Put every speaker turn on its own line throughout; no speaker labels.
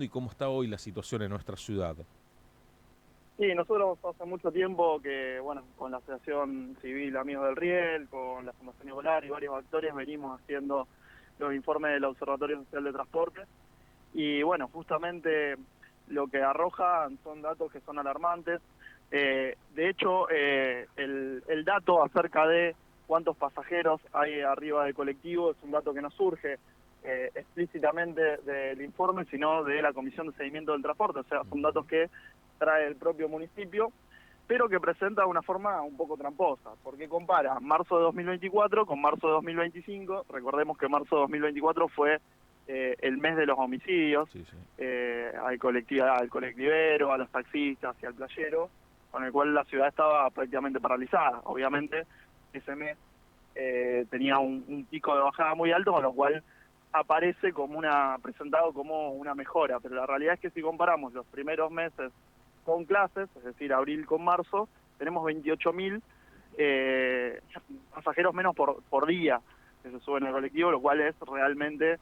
y cómo está hoy la situación en nuestra ciudad.
Sí, nosotros hace mucho tiempo que, bueno, con la Asociación Civil Amigos del Riel, con la Fundación Igualar y varios actores venimos haciendo los informes del Observatorio Social de Transporte y, bueno, justamente lo que arrojan son datos que son alarmantes. De hecho, el dato acerca de cuántos pasajeros hay arriba del colectivo es un dato que no surge explícitamente del informe, sino de la Comisión de Seguimiento del Transporte, o sea, son datos que trae el propio municipio, pero que presenta una forma un poco tramposa, porque compara marzo de 2024 con marzo de 2025. Recordemos que marzo de 2024 fue el mes de los homicidios,
Sí, sí.
al colectivero, a los taxistas y al playero, con el cual la ciudad estaba prácticamente paralizada. Obviamente, ese mes tenía un pico de bajada muy alto, con lo cual aparece como presentado como una mejora, pero la realidad es que si comparamos los primeros meses con clases, es decir, abril con marzo, tenemos 28.000 pasajeros menos por día que se suben al colectivo, lo cual es realmente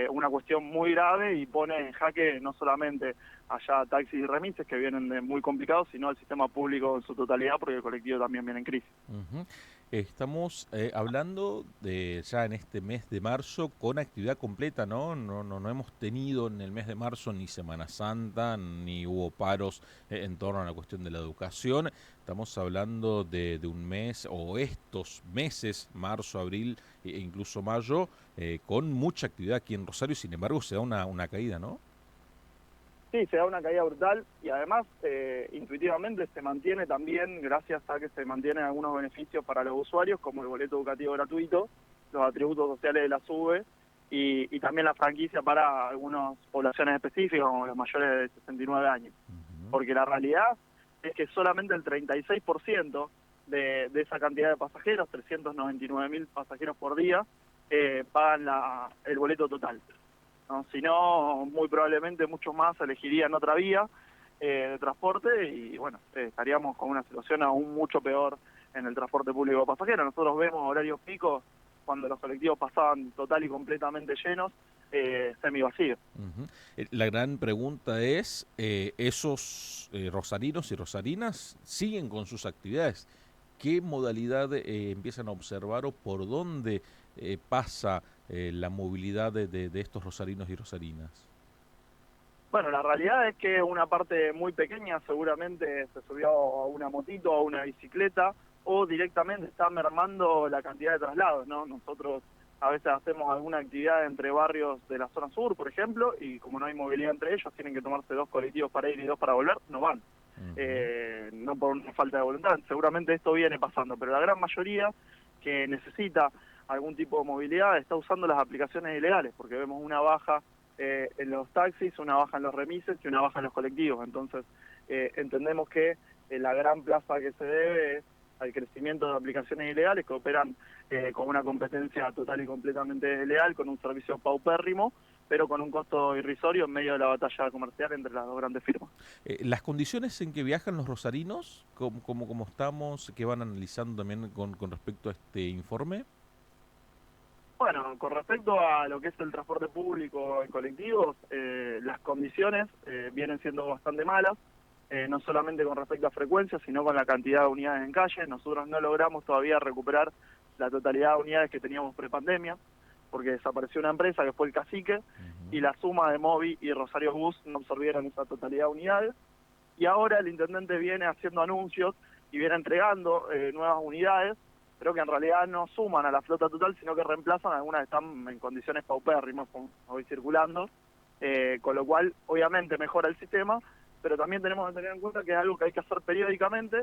una cuestión muy grave y pone en jaque no solamente allá taxis y remises que vienen de muy complicados, sino al sistema público en su totalidad, porque el colectivo también viene en crisis.
Ujú. Estamos hablando de ya en este mes de marzo con actividad completa, ¿no? No hemos tenido en el mes de marzo ni Semana Santa, ni hubo paros en torno a la cuestión de la educación. Estamos hablando de un mes o estos meses, marzo, abril e incluso mayo, con mucha actividad aquí en Rosario. Sin embargo, se da una caída, ¿no?
Sí, se da una caída brutal y además intuitivamente se mantiene también, gracias a que se mantienen algunos beneficios para los usuarios, como el boleto educativo gratuito, los atributos sociales de la SUBE y también la franquicia para algunas poblaciones específicas, como los mayores de 69 años.
Ujú.
Porque la realidad es que solamente el 36% de esa cantidad de pasajeros, 399.000 pasajeros por día, pagan el boleto total, ¿no? Si no, muy probablemente muchos más elegirían otra vía de transporte y bueno, estaríamos con una situación aún mucho peor en el transporte público de pasajeros. Nosotros vemos horarios picos cuando los colectivos pasaban total y completamente llenos, semi vacíos.
Ujú. La gran pregunta es, ¿esos rosarinos y rosarinas siguen con sus actividades? ¿Qué modalidad empiezan a observar o por dónde pasa la movilidad de estos rosarinos y rosarinas?
Bueno, la realidad es que una parte muy pequeña seguramente se subió a una motito, a una bicicleta, o directamente está mermando la cantidad de traslados, ¿no? Nosotros a veces hacemos alguna actividad entre barrios de la zona sur, por ejemplo, y como no hay movilidad entre ellos, tienen que tomarse dos colectivos para ir y dos para volver, no van.
Ujú.
No por una falta de voluntad, seguramente esto viene pasando, pero la gran mayoría que necesita algún tipo de movilidad está usando las aplicaciones ilegales, porque vemos una baja en los taxis, una baja en los remises y una baja en los colectivos. Entonces, entendemos que la gran plaza que se debe es al crecimiento de aplicaciones ilegales que operan con una competencia total y completamente desleal, con un servicio paupérrimo, pero con un costo irrisorio en medio de la batalla comercial entre las dos grandes firmas.
Las condiciones en que viajan los rosarinos, como estamos, que van analizando también con respecto a este informe.
Bueno, con respecto a lo que es el transporte público en colectivos, las condiciones vienen siendo bastante malas, no solamente con respecto a frecuencia, sino con la cantidad de unidades en calle. Nosotros no logramos todavía recuperar la totalidad de unidades que teníamos prepandemia, porque desapareció una empresa que fue el Cacique, y
Ujú.
la suma de Movi y Rosario Bus no absorbieron esa totalidad de unidades. Y ahora el intendente viene haciendo anuncios y viene entregando nuevas unidades, pero que en realidad no suman a la flota total, sino que reemplazan algunas que están en condiciones paupérrimas, como hoy circulando, con lo cual obviamente mejora el sistema, pero también tenemos que tener en cuenta que es algo que hay que hacer periódicamente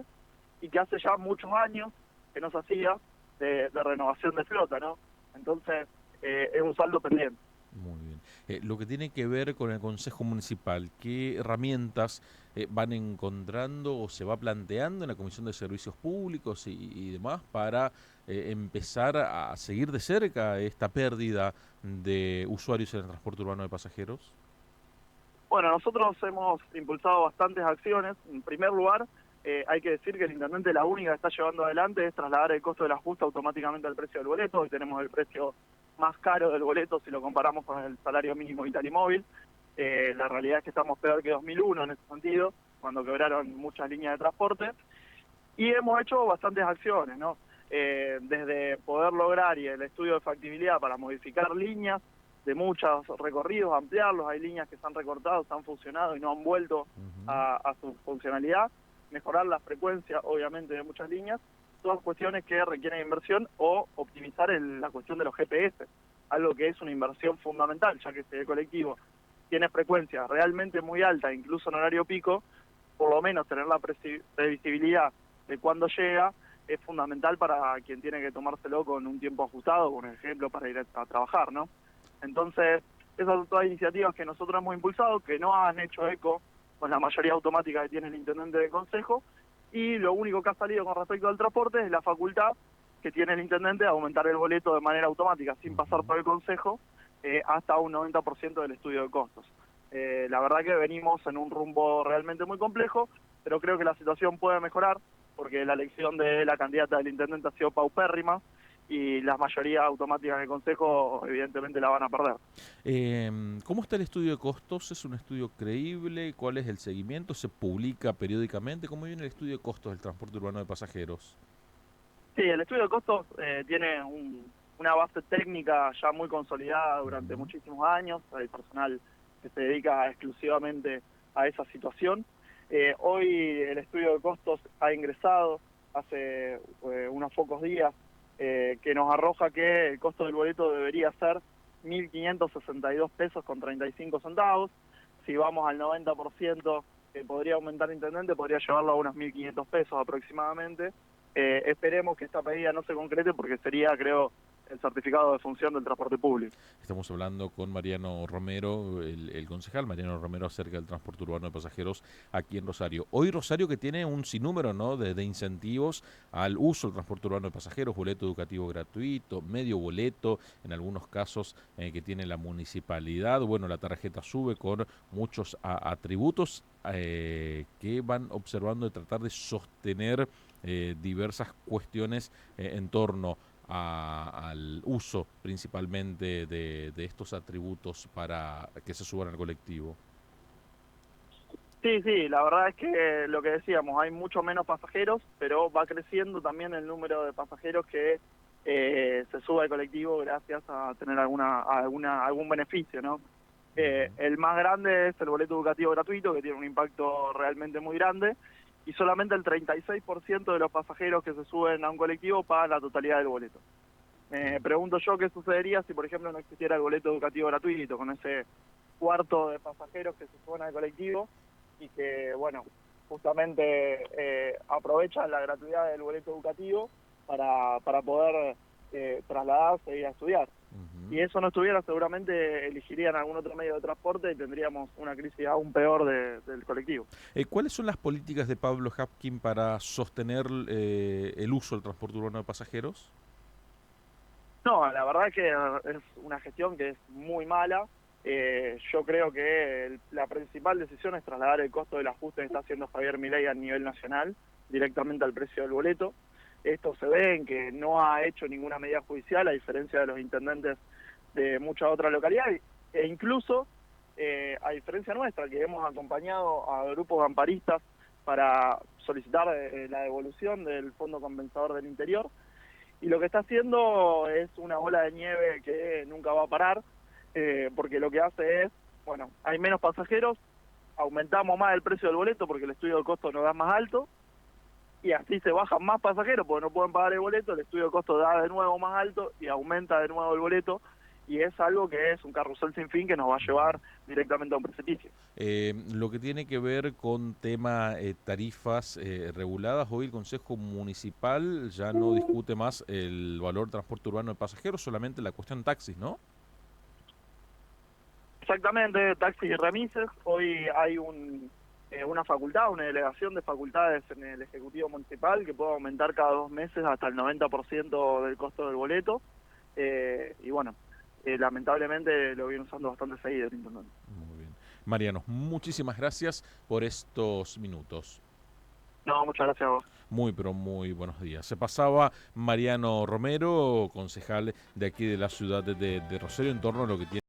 y que hace ya muchos años que no se hacía de renovación de flota, ¿no? Entonces, es un saldo pendiente.
Muy bien. Lo que tiene que ver con el Consejo Municipal, ¿qué herramientas van encontrando o se va planteando en la Comisión de Servicios Públicos y demás para empezar a seguir de cerca esta pérdida de usuarios en el transporte urbano de pasajeros?
Bueno, nosotros hemos impulsado bastantes acciones. En primer lugar, hay que decir que el intendente la única que está llevando adelante es trasladar el costo del ajuste automáticamente al precio del boleto. Hoy tenemos el precio más caro del boleto si lo comparamos con el salario mínimo vital y móvil. La realidad es que estamos peor que 2001 en ese sentido, cuando quebraron muchas líneas de transporte, y hemos hecho bastantes acciones, ¿no? Desde poder lograr y el estudio de factibilidad para modificar líneas de muchos recorridos, ampliarlos, hay líneas que se han recortado, se han fusionado y no han vuelto a su funcionalidad, mejorar la frecuencia, obviamente, de muchas líneas, todas cuestiones que requieren inversión, o optimizar la cuestión de los GPS, algo que es una inversión fundamental, ya que este colectivo tiene frecuencia realmente muy alta, incluso en horario pico, por lo menos tener la previsibilidad de cuándo llega es fundamental para quien tiene que tomárselo con un tiempo ajustado, por ejemplo, para ir a trabajar, ¿no? Entonces, esas son todas iniciativas que nosotros hemos impulsado, que no han hecho eco con la mayoría automática que tiene el intendente del consejo, y lo único que ha salido con respecto al transporte es la facultad que tiene el intendente de aumentar el boleto de manera automática, sin pasar por el consejo, hasta un 90% del estudio de costos. La verdad que venimos en un rumbo realmente muy complejo, pero creo que la situación puede mejorar, porque la elección de la candidata del intendente ha sido paupérrima, y la mayoría automática del consejo evidentemente la van a perder.
¿Cómo está el estudio de costos? ¿Es un estudio creíble? ¿Cuál es el seguimiento? ¿Se publica periódicamente? ¿Cómo viene el estudio de costos del transporte urbano de pasajeros?
Sí, el estudio de costos tiene una base técnica ya muy consolidada durante
Ujú.
muchísimos años. Hay personal que se dedica exclusivamente a esa situación. Hoy el estudio de costos ha ingresado hace unos pocos días, que nos arroja que el costo del boleto debería ser 1.562 pesos con 35 centavos. Si vamos al 90% que podría aumentar el intendente, podría llevarlo a unos 1.500 pesos aproximadamente. Esperemos que esta medida no se concrete, porque sería, creo, el certificado de función del transporte público.
Estamos hablando con Mariano Romero, el concejal Mariano Romero, acerca del transporte urbano de pasajeros aquí en Rosario. Hoy Rosario, que tiene un sinnúmero, ¿no?, de incentivos al uso del transporte urbano de pasajeros: boleto educativo gratuito, medio boleto, en algunos casos que tiene la municipalidad. Bueno, la tarjeta sube con muchos atributos que van observando de tratar de sostener diversas cuestiones en torno al uso principalmente de estos atributos para que se suban al colectivo.
Sí, sí, la verdad es que lo que decíamos, hay mucho menos pasajeros, pero va creciendo también el número de pasajeros que se sube al colectivo gracias a tener algún beneficio, ¿no?
Ujú.
El más grande es el boleto educativo gratuito, que tiene un impacto realmente muy grande, y solamente el 36% de los pasajeros que se suben a un colectivo pagan la totalidad del boleto. Me pregunto yo qué sucedería si, por ejemplo, no existiera el boleto educativo gratuito, con ese cuarto de pasajeros que se suben al colectivo y que, bueno, justamente aprovechan la gratuidad del boleto educativo para poder trasladarse y a estudiar. Si
Ujú.
eso no estuviera, seguramente elegirían algún otro medio de transporte y tendríamos una crisis aún peor del colectivo.
¿Cuáles son las políticas de Pablo Hapkin para sostener el uso del transporte urbano de pasajeros?
No, la verdad que es una gestión que es muy mala. Yo creo que la principal decisión es trasladar el costo del ajuste que está haciendo Javier Milei a nivel nacional directamente al precio del boleto. Esto se ve en que no ha hecho ninguna medida judicial, a diferencia de los intendentes de muchas otras localidades, e incluso, a diferencia nuestra, que hemos acompañado a grupos amparistas para solicitar la devolución del Fondo Compensador del Interior. Y lo que está haciendo es una bola de nieve que nunca va a parar, porque lo que hace es, bueno, hay menos pasajeros, aumentamos más el precio del boleto porque el estudio de costo nos da más alto, y así se bajan más pasajeros porque no pueden pagar el boleto, el estudio de costo da de nuevo más alto y aumenta de nuevo el boleto, y es algo que es un carrusel sin fin que nos va a
Ujú.
llevar directamente a un precipicio.
Lo que tiene que ver con tema tarifas reguladas, hoy el Consejo Municipal ya no discute más el valor del transporte urbano de pasajeros, solamente la cuestión taxis, ¿no?
Exactamente, taxis y remises. Hoy hay una facultad, una delegación de facultades en el Ejecutivo Municipal que puede aumentar cada 2 meses hasta el 90% del costo del boleto. Y bueno, lamentablemente lo viene usando bastante seguido el intendente.
Muy bien. Mariano, muchísimas gracias por estos minutos.
No, muchas gracias a vos.
Muy, pero muy buenos días. Se pasaba Mariano Romero, concejal de aquí de la ciudad de Rosario, en torno a lo que tiene